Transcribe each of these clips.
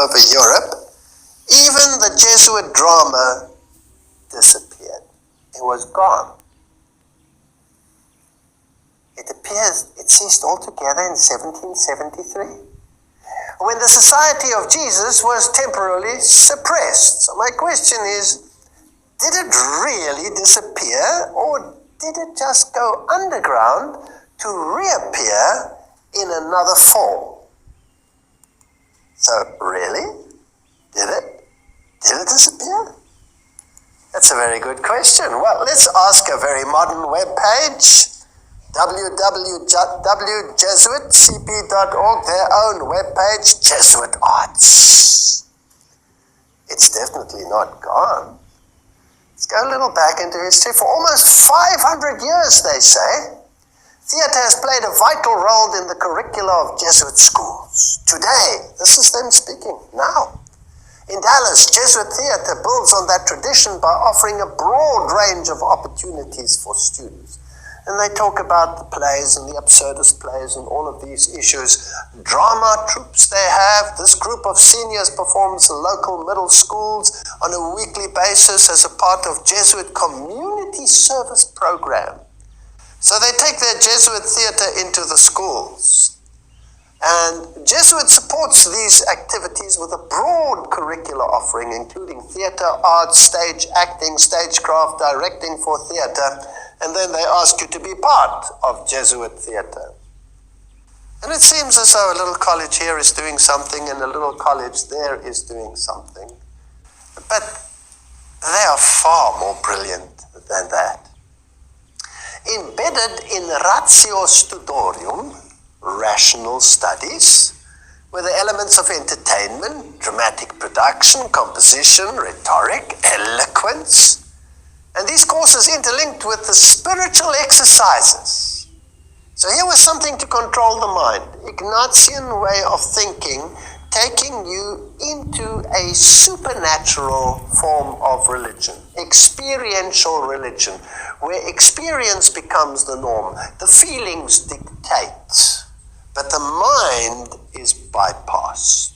over Europe, even the Jesuit drama disappeared. It was gone. It appears it ceased altogether in 1773, when the Society of Jesus was temporarily suppressed. So my question is, did it really disappear, or did it just go underground to reappear in another form? So really? Did it? Did it disappear? That's a very good question. Well, let's ask a very modern web page, www.jesuitcp.org, their own web page, Jesuit Arts. It's definitely not gone. Let's go a little back into history. For almost 500 years, they say, theater has played a vital role in the curricula of Jesuit schools. Today, this is them speaking now. In Dallas, Jesuit theater builds on that tradition by offering a broad range of opportunities for students. And they talk about the plays and the absurdist plays and all of these issues. Drama troupes they have. This group of seniors performs in local middle schools on a weekly basis as a part of Jesuit community service program. So they take their Jesuit theater into the schools. And Jesuit supports these activities with a broad curricular offering, including theater, art, stage acting, stagecraft, directing for theater, and then they ask you to be part of Jesuit theater. And it seems as though a little college here is doing something and a little college there is doing something. But they are far more brilliant than that. Embedded in ratio studorium, rational studies, were the elements of entertainment, dramatic production, composition, rhetoric, eloquence, and these courses interlinked with the spiritual exercises. So here was something to control the mind, Ignatian way of thinking, taking you into a supernatural form of religion, experiential religion, where experience becomes the norm. The feelings dictate, but the mind is bypassed.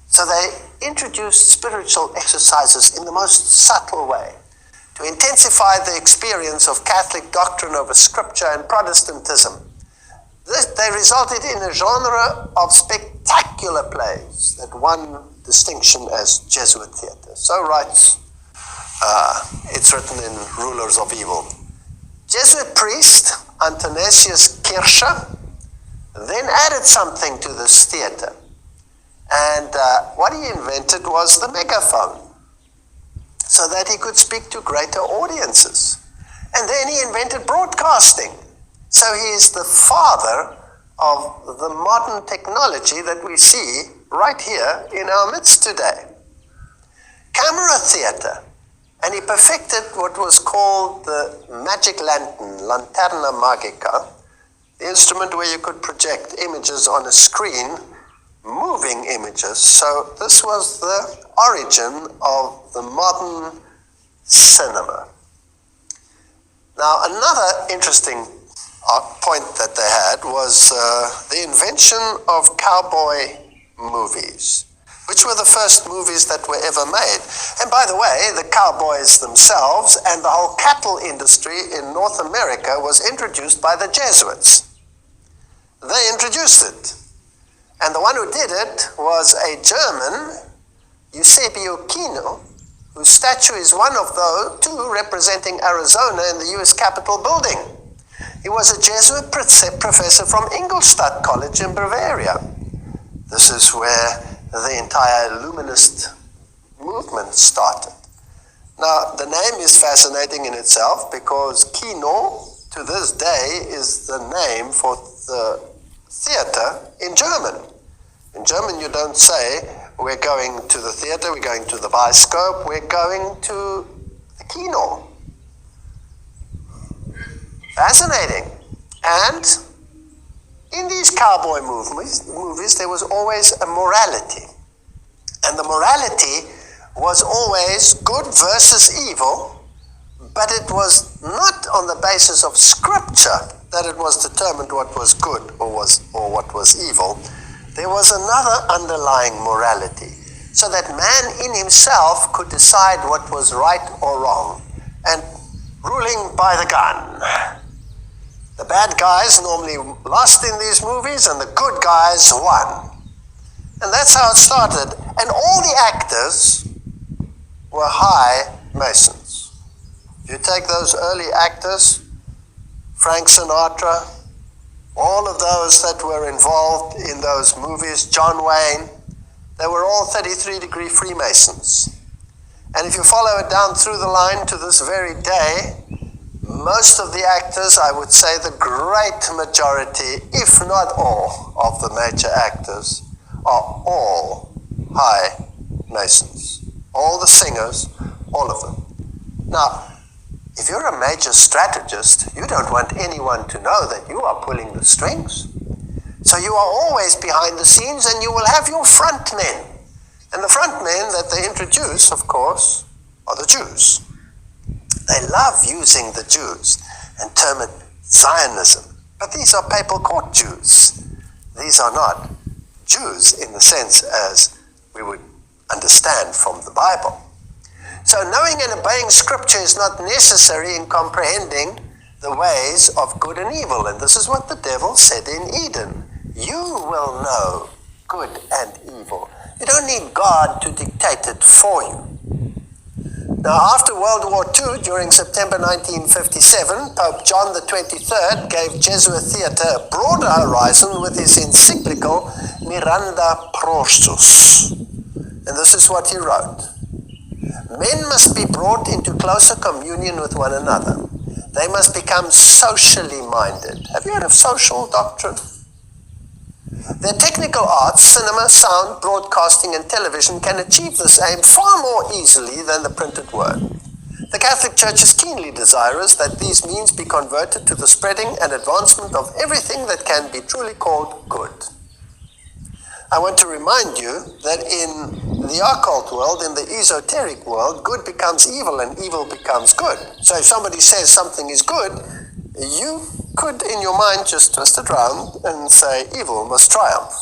So they introduced spiritual exercises in the most subtle way to intensify the experience of Catholic doctrine over Scripture and Protestantism. They resulted in a genre of spectacular plays that won distinction as Jesuit theater. So writes, it's written in Rulers of Evil. Jesuit priest Antonesius Kircher then added something to this theater. And what he invented was the megaphone, so that he could speak to greater audiences. And then he invented broadcasting. So he is the father of the modern technology that we see right here in our midst today. Camera theater. And he perfected what was called the magic lantern, lanterna magica, the instrument where you could project images on a screen, moving images. So this was the origin of the modern cinema. Now, another interesting point that they had was the invention of cowboy movies, which were the first movies that were ever made. And by the way, the cowboys themselves and the whole cattle industry in North America was introduced by the Jesuits. They introduced it. And the one who did it was a German, Eusebio Kino, whose statue is one of those two representing Arizona in the U.S. Capitol building. He was a Jesuit professor from Ingolstadt College in Bavaria. This is where the entire Illuminist movement started. Now, the name is fascinating in itself because Kino, to this day, is the name for the theater in German. In German, you don't say, we're going to the theater, we're going to the bioscope, we're going to the Kino. Fascinating. And in these cowboy movies, there was always a morality. And the morality was always good versus evil, but it was not on the basis of Scripture that it was determined what was good or what was evil. there was another underlying morality, so that man in himself could decide what was right or wrong, and ruling by the gun. The bad guys normally lost in these movies, and the good guys won. And that's how it started. And all the actors were high Masons. You take those early actors, Frank Sinatra, all of those that were involved in those movies, John Wayne, they were all 33-degree Freemasons. And if you follow it down through the line to this very day, most of the actors, I would say the great majority, if not all, of the major actors are all high Masons. All the singers, all of them. Now, if you're a major strategist, you don't want anyone to know that you are pulling the strings. So you are always behind the scenes, and you will have your front men. And the front men that they introduce, of course, are the Jews. They love using the Jews and term it Zionism. But these are papal court Jews. These are not Jews in the sense as we would understand from the Bible. So knowing and obeying Scripture is not necessary in comprehending the ways of good and evil. And this is what the devil said in Eden. You will know good and evil. You don't need God to dictate it for you. Now, after World War II, during September 1957, Pope John the 23rd gave Jesuit theatre a broader horizon with his encyclical Miranda Prostus. And this is what he wrote. Men must be brought into closer communion with one another. They must become socially minded. Have you heard of social doctrine? The technical arts, cinema, sound, broadcasting, and television can achieve this aim far more easily than the printed word. The Catholic Church is keenly desirous that these means be converted to the spreading and advancement of everything that can be truly called good. I want to remind you that in the occult world, in the esoteric world, good becomes evil and evil becomes good. So if somebody says something is good, you could in your mind just twist it around and say evil must triumph.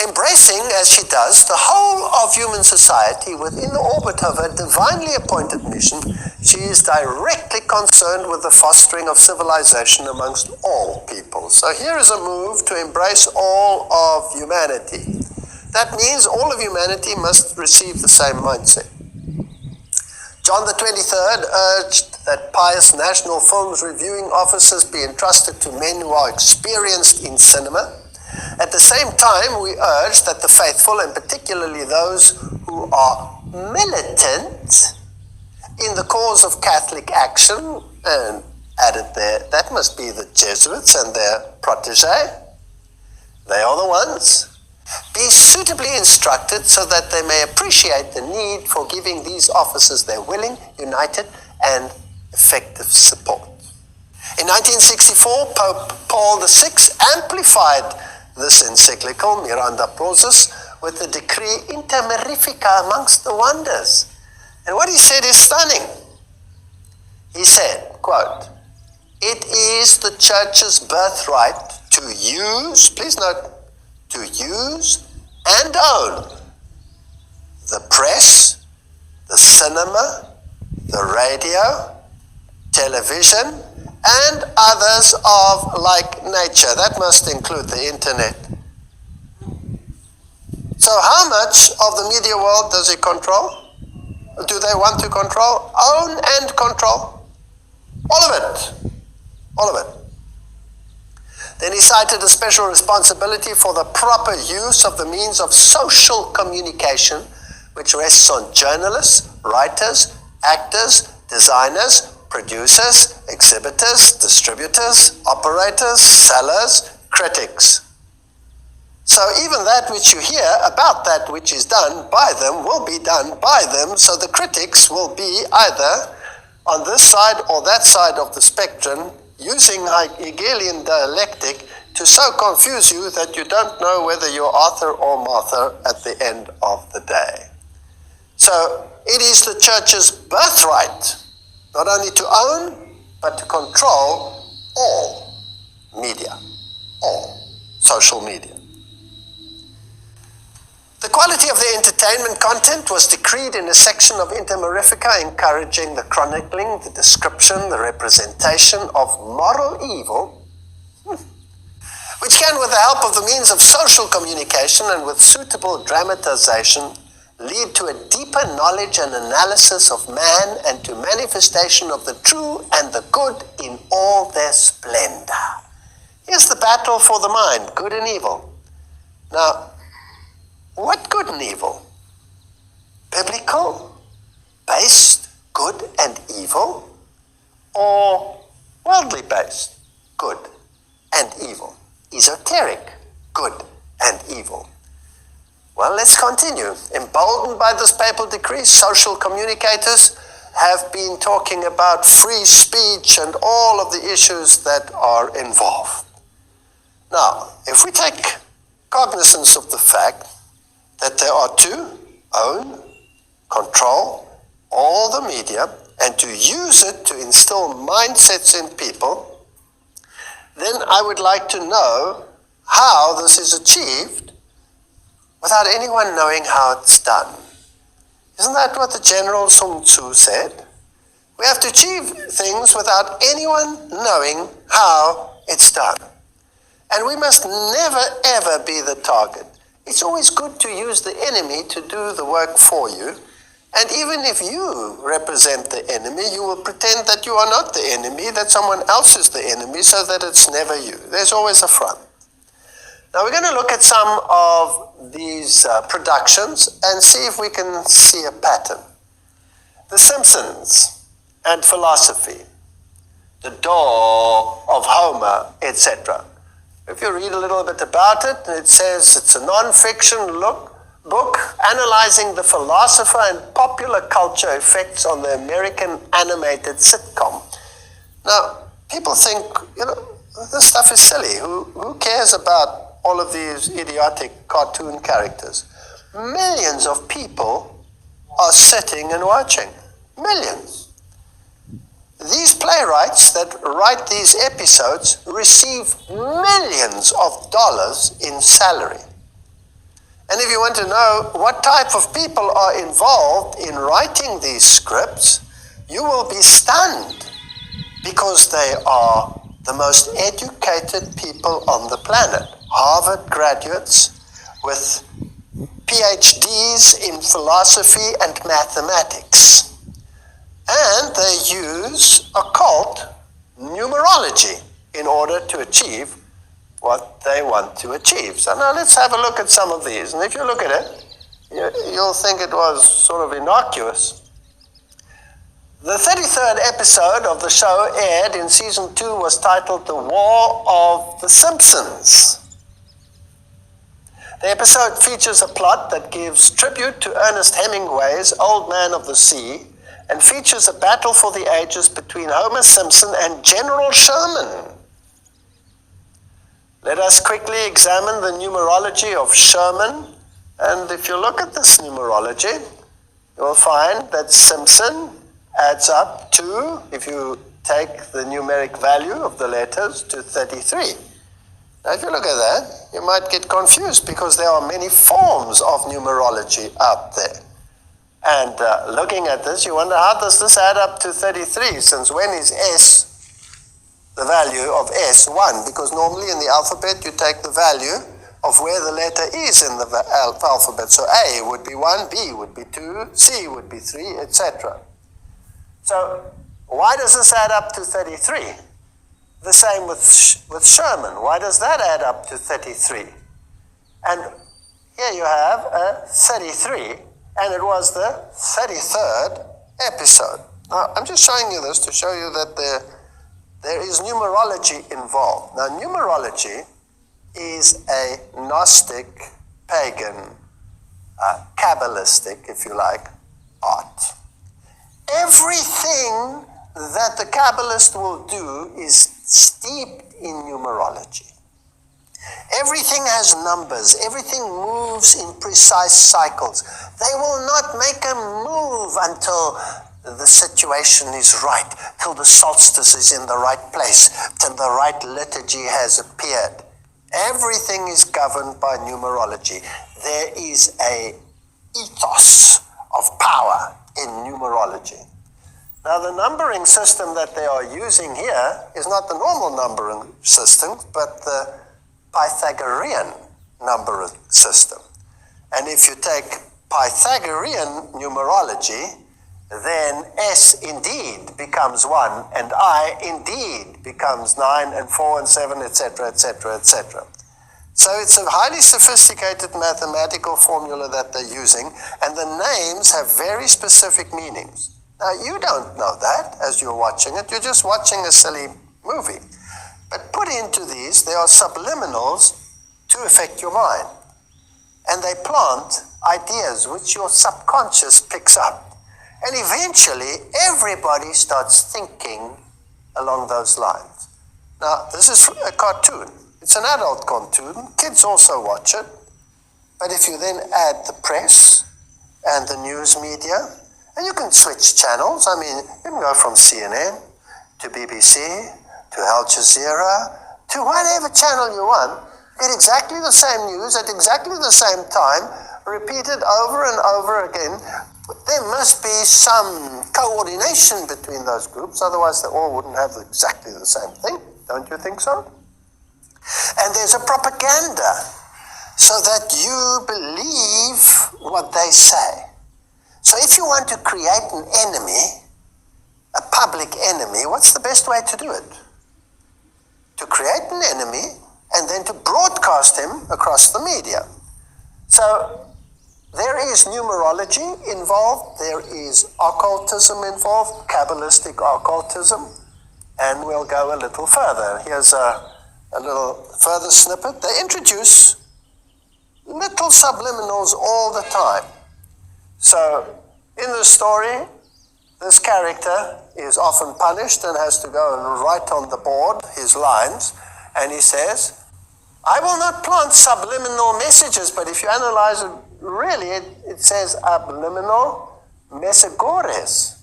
Embracing, as she does, the whole of human society within the orbit of her divinely appointed mission, she is directly concerned with the fostering of civilization amongst all people. So here is a move to embrace all of humanity. That means all of humanity must receive the same mindset. John the 23rd urged that pious National Films Reviewing officers be entrusted to men who are experienced in cinema. At the same time, we urge that the faithful, and particularly those who are militant in the cause of Catholic action, and added there, that must be the Jesuits and their protege, they are the ones, be suitably instructed so that they may appreciate the need for giving these officers their willing, united, and effective support. In 1964, Pope Paul VI amplified this encyclical, Miranda Prostus, with the decree Inter Mirifica amongst the wonders. And what he said is stunning. He said, quote, "It is the Church's birthright to use," please note, to use and own the press, the cinema, the radio, television, and others of like nature. That must include the internet. So how much of the media world does he control? Do they want to control? Own and control? All of it. All of it. Then he cited a special responsibility for the proper use of the means of social communication, which rests on journalists, writers, actors, designers, producers, exhibitors, distributors, operators, sellers, critics. So even that which you hear about that which is done by them will be done by them, so the critics will be either on this side or that side of the spectrum, using Hegelian dialectic to so confuse you that you don't know whether you're Arthur or Martha at the end of the day. So it is the Church's birthright not only to own, but to control all media, all social media. quality of the entertainment content was decreed in a section of Inter Mirifica encouraging the chronicling, the description, the representation of moral evil, which can, with the help of the means of social communication and with suitable dramatization, lead to a deeper knowledge and analysis of man and to manifestation of the true and the good in all their splendor. Here's the battle for the mind, good and evil. Now, what good and evil? Biblical, based, good and evil, or worldly based, good and evil? Esoteric, good and evil. Well, let's continue. Emboldened by this papal decree, social communicators have been talking about free speech and all of the issues that are involved. Now, if we take cognizance of the fact that there are to own, control all the media and to use it to instill mindsets in people, then I would like to know how this is achieved without anyone knowing how it's done. Isn't that what the General Sun Tzu said? We have to achieve things without anyone knowing how it's done. And we must never, ever be the target. It's always good to use the enemy to do the work for you. And even if you represent the enemy, you will pretend that you are not the enemy, that someone else is the enemy, so that it's never you. There's always a front. Now we're going to look at some of these productions and see if we can see a pattern. The Simpsons and philosophy, the door of Homer, etc. If you read a little bit about it, it says it's a non-fiction book analyzing the philosopher and popular culture effects on the American animated sitcom. Now, people think, this stuff is silly. Who cares about all of these idiotic cartoon characters? Millions of people are sitting and watching. Millions. These playwrights that write these episodes receive millions of dollars in salary. And if you want to know what type of people are involved in writing these scripts, you will be stunned, because they are the most educated people on the planet. Harvard graduates with PhDs in philosophy and mathematics. And they use occult numerology in order to achieve what they want to achieve. So now let's have a look at some of these. And if you look at it, you'll think it was sort of innocuous. The 33rd episode of the show aired in season 2 was titled The War of the Simpsons. The episode features a plot that gives tribute to Ernest Hemingway's Old Man of the Sea and features a battle for the ages between Homer Simpson and General Sherman. Let us quickly examine the numerology of Sherman. And if you look at this numerology, you will find that Simpson adds up to, if you take the numeric value of the letters, to 33. Now, if you look at that, you might get confused because there are many forms of numerology out there. And looking at this, you wonder, how does this add up to 33? Since when is S, the value of S, 1? Because normally in the alphabet, you take the value of where the letter is in the alphabet. So A would be 1, B would be 2, C would be 3, etc. So why does this add up to 33? The same with Sherman. Why does that add up to 33? And here you have a 33. And it was the 33rd episode. Now, I'm just showing you this to show you that there is numerology involved. Now, numerology is a Gnostic, pagan, Kabbalistic, if you like, art. Everything that the Kabbalist will do is steeped in numerology. Everything has numbers. Everything moves in precise cycles. They will not make a move until the situation is right, till the solstice is in the right place, till the right liturgy has appeared. Everything is governed by numerology. There is a ethos of power in numerology. Now, the numbering system that they are using here is not the normal numbering system, but the Pythagorean numbering system. And if you take Pythagorean numerology, then S indeed becomes 1, and I indeed becomes 9, and 4, and 7, etc., etc., etc. So it's a highly sophisticated mathematical formula that they're using, and the names have very specific meanings. Now, you don't know that as you're watching it. You're just watching a silly movie. But put into these, there are subliminals to affect your mind. And they plant ideas which your subconscious picks up. And eventually, everybody starts thinking along those lines. Now, this is a cartoon. It's an adult cartoon. Kids also watch it. But if you then add the press and the news media, and you can switch channels. I mean, you can go from CNN to BBC to Al Jazeera to whatever channel you want. Get exactly the same news at exactly the same time, repeated over and over again. There must be some coordination between those groups, otherwise they all wouldn't have exactly the same thing. Don't you think so? And there's a propaganda so that you believe what they say. So if you want to create an enemy, a public enemy, what's the best way to do it? To create an enemy and then to broadcast him across the media. So there is numerology involved, there is occultism involved, Kabbalistic occultism, and we'll go a little further. Here's a little further snippet. They introduce little subliminals all the time. So in the story, this character is often punished and has to go and write on the board his lines, and he says, I will not plant subliminal messages, but if you analyze it, really it says subliminal messagores.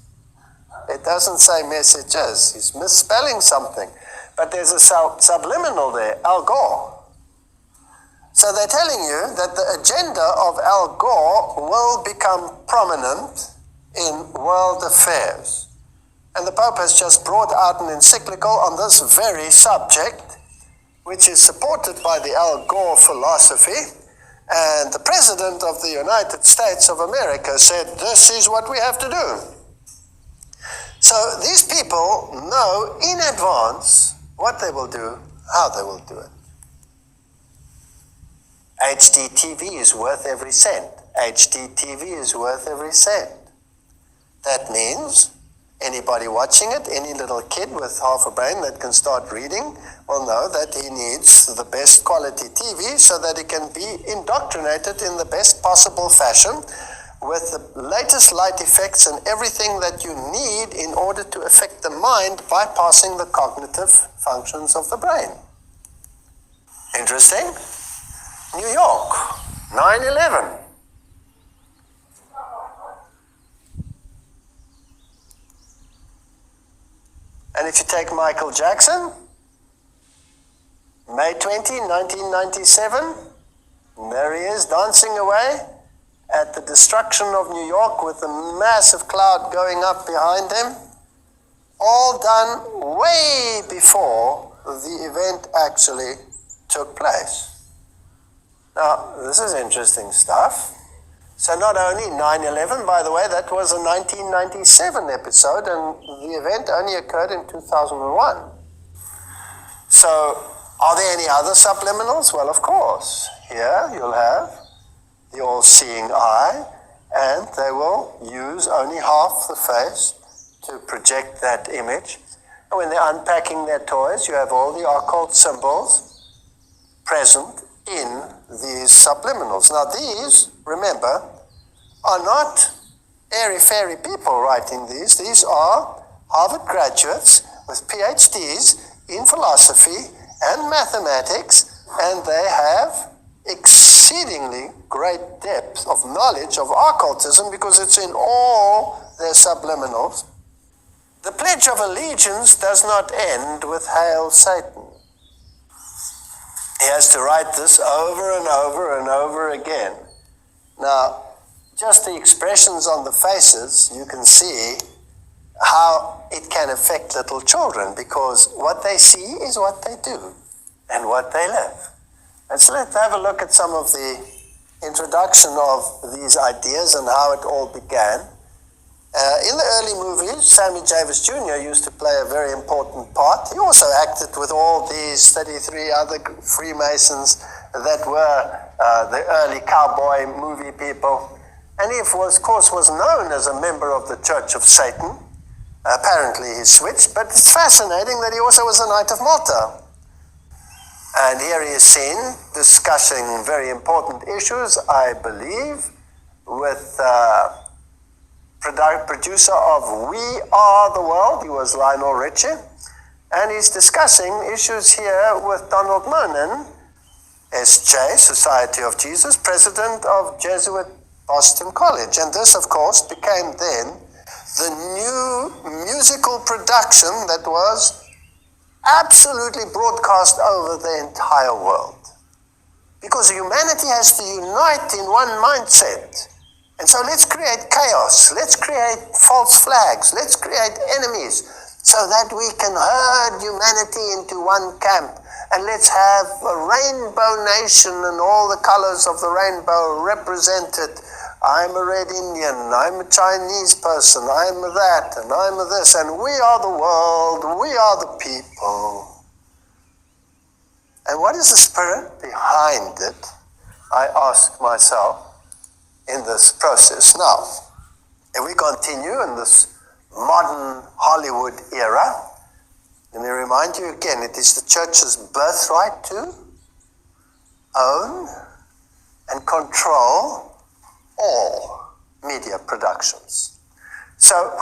It doesn't say messages. He's misspelling something. But there's a subliminal there, Al Gore. So they're telling you that the agenda of Al Gore will become prominent in world affairs. And the Pope has just brought out an encyclical on this very subject, which is supported by the Al Gore philosophy. And the President of the United States of America said, this is what we have to do. So these people know in advance what they will do, how they will do it. HDTV is worth every cent. HDTV is worth every cent. That means anybody watching it, any little kid with half a brain that can start reading, will know that he needs the best quality TV so that he can be indoctrinated in the best possible fashion with the latest light effects and everything that you need in order to affect the mind, bypassing the cognitive functions of the brain. Interesting? New York, 9/11. And if you take Michael Jackson, May 20, 1997, and there he is dancing away at the destruction of New York with a massive cloud going up behind him, all done way before the event actually took place. Now, this is interesting stuff. So not only 9/11, by the way, that was a 1997 episode, and the event only occurred in 2001. So, are there any other subliminals? Well, of course. Here you'll have the all-seeing eye, and they will use only half the face to project that image. And when they're unpacking their toys, you have all the occult symbols present in these subliminals. Now these, remember, are not airy-fairy people writing these. These are Harvard graduates with PhDs in philosophy and mathematics, and they have exceedingly great depth of knowledge of occultism because it's in all their subliminals. The Pledge of Allegiance does not end with Hail Satan. He has to write this over and over and over again. Now, just the expressions on the faces, you can see how it can affect little children, because what they see is what they do and what they live. And so let's have a look at some of the introduction of these ideas and how it all began. In the early movies, Sammy Davis Jr. used to play a very important part. He also acted with all these 33 other Freemasons that were the early cowboy movie people. And he, of course, was known as a member of the Church of Satan. Apparently he switched, but it's fascinating that he also was a Knight of Malta. And here he is seen discussing very important issues, I believe, with producer of We Are the World. He was Lionel Richie. And he's discussing issues here with Donald Monin, S.J., Society of Jesus, president of Jesuit Boston College. And this, of course, became then the new musical production that was absolutely broadcast over the entire world. Because humanity has to unite in one mindset. And so let's create chaos, let's create false flags, let's create enemies, so that we can herd humanity into one camp. And let's have a rainbow nation and all the colors of the rainbow represented. I'm a red Indian, I'm a Chinese person, I'm a that, and I'm a this, and we are the world, we are the people. And what is the spirit behind it, I ask myself, in this process? Now, if we continue in this modern Hollywood era, let me remind you again, it is the church's birthright to own and control all media productions. So